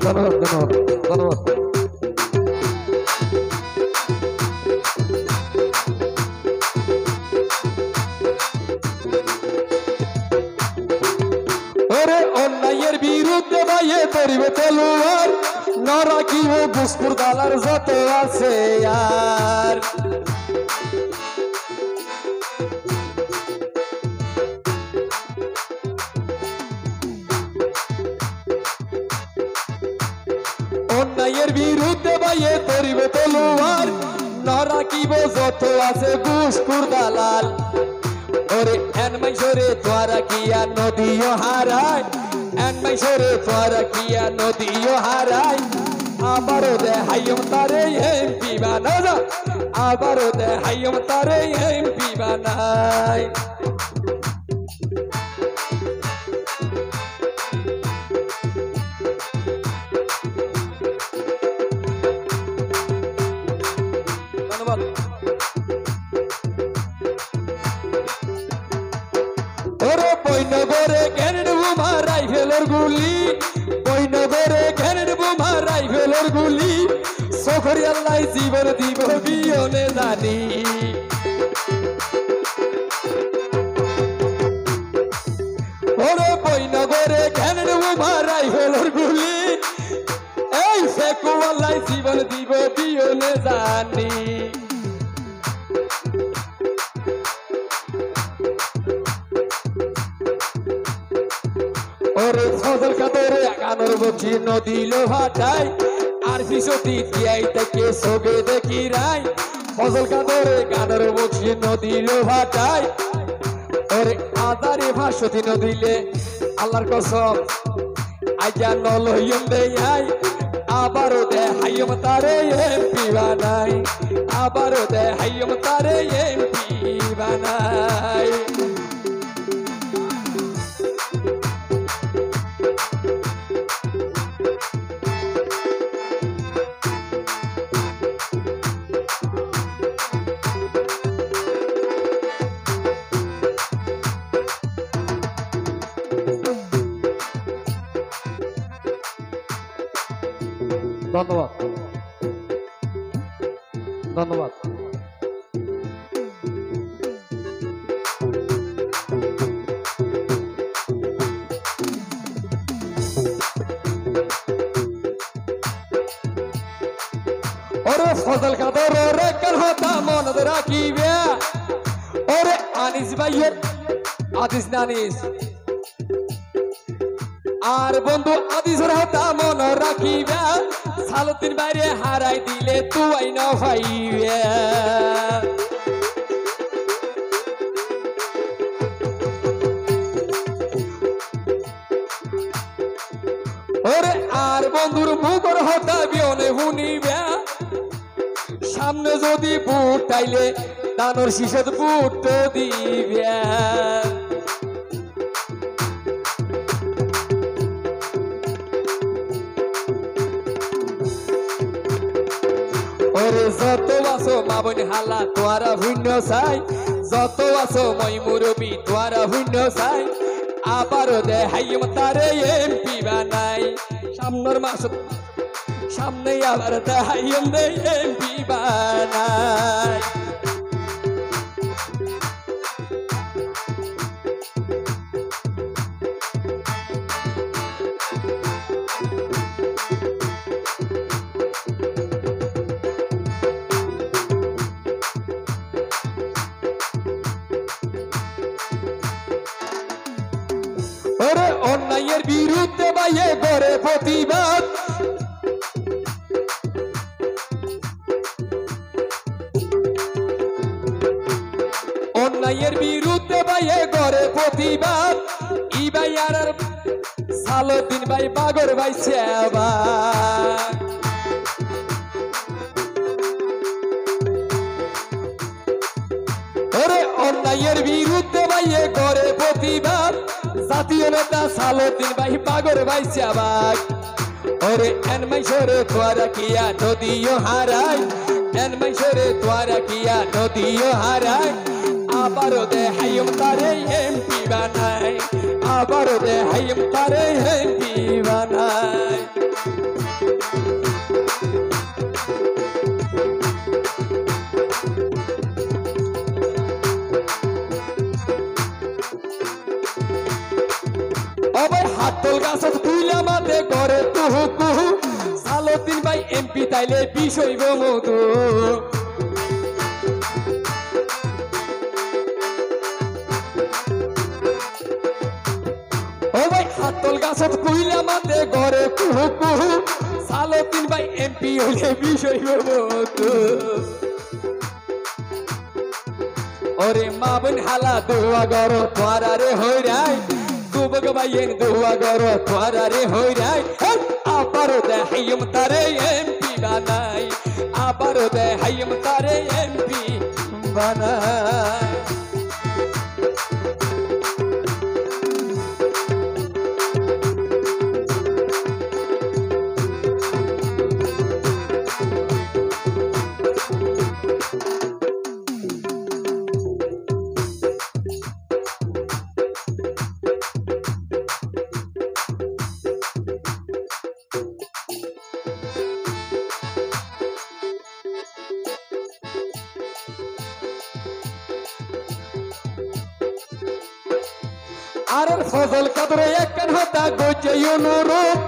ধন্যবাদ ধন্যবাদ ধন্যবাদ। ওরে অন্যায়ের বিরুদ্ধে ভাইয়ে ধরিবে তলোয়ার, না রাখিব ঘুষখোর দালার যত আছে আর। অন্যায়ের বিরুদ্ধে ভাইয়ে ধরিবে তলোয়ার, না রাখিব যত আছে ঘুষখোর দালাল। ওরে এন মাইশরে তোরা কিয়া নদীও হারায়, এন মাইশরে তোরা কিয়া নদীও হারায়। আবারও দেখাইম তারে এমপি বানানা, আবারও দেখাইম তারে এমপি বানাই। ধন্যবাদ। ওরে বৈনগরে গ্যানেড বোমা রাইফেলের গুলি, বৈনগরে গ্যানেড বোমা রাইফেলের গুলি, সখরি আল্লাহ জীবন দিব বিয়নে জানি। ওরে বৈনগরে গ্যানেড বোমা রাইফেলের গুলি, এই ফেকু আল্লাহ জীবন দিব বিয়নে জানি। ওরে ফজল কাদরে গানর বকি নদীল ভাটাই, আর পিছতি দিয়াই তাকে সবে দেখি রাই। ফজল কাদরে গানর বকি নদীল ভাটাই, ওরে আদারে ভাসতি নদীলে আল্লাহর কসম আইয়া নলইম দেই। আবারও দেখাইম তারে এমপি বানাই, আবারও দেখাইম তারে এমপি বানাই। ধন্যবাদ ধন্যবাদ। ওরে ফজল কাদর রে কথা মনে রাখিবে, ওরে আনিস ভাইয়ের আদিস নানিস আর বন্ধু আদিসের কথা মনে রাখিবে। সালুদ্দিন বাইরে হারাই দিলে তুই না ভাইবে। ওরে আর বন্ধুর মুখর হতা বিয়নে শুনিবে, সামনে যদি বুট টাইলে দানোর শিশত বুট দিবে। ওরে যত আছো মা বোন হালা তোয়ারা ভিন্ন চাই, যত আছো মই মুরবি তোয়ারা ভিন্ন চাই। আবারও দেখাইম তারে এমপি বানাই, সামনের মাস সামনে আবার দেখাইম দে এমপি বানাই। ওরে অন্যায়ের বিরুদ্ধে বাইয়ে করে প্রতিবাদ, অন্যায়ের বিরুদ্ধে বাইয়ে করে প্রতিবাদ। ই ভাই আর সালুদ্দিন ভাই বাগর ভাই সেবা। ওরে অন্যায়ের বিরুদ্ধে বাইয়ে করে প্রতিবাদ, জাতীয় নেতা সালুদ্দিন ভাই বাগর ভাই সেবা। ওরে এন মাইশরে তোরা কিয়া নদীও হারাই, এন মাইশরে তোরা কিয়া নদীও হারাই। আবারও দেখাইম তারে এমপি বানাই আবারও দেখাইম তারে এমপি বানাই অবাই হাতল গাছত তুইলা মাতে করে তুহু কুহু সালুদ্দিন ভাই এমপি তাইলে বিষয়ব মধু অবাই হাতল গাছত তুইলা মাতে করে কুহু কুহু সালুদ্দিন ভাই এমপি হইলে বিষয়ব মধু ওরে মা বোন হালা দোয়া গরো তোরা রে হইরাই যুবক ভাইয়ের দোয়া গরো তোরা রে হইরাই আবারও দেখাইম তারে এমপি বানাই আবারও দেখাইম তারে এমপি বানাই আর ফজল কাদরে একখান হতা গজে অনুরূপ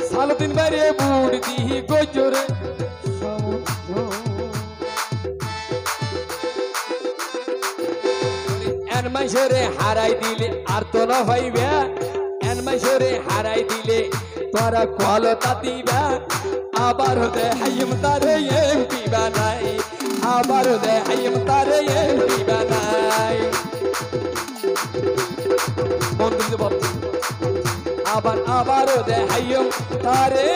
সালুদ্দিন বাইরে বুড় দিহি গজরে এন মাইসরে হারাই দিলে আর তো না হইবে এন মাইসরে হারাই দিলে তোরা কলতা দিবা আবারও দেখাইম তারে এমপি বানাই আবারও দেখাইম তারে এমপি বানাই আবারও দেখাইম তারে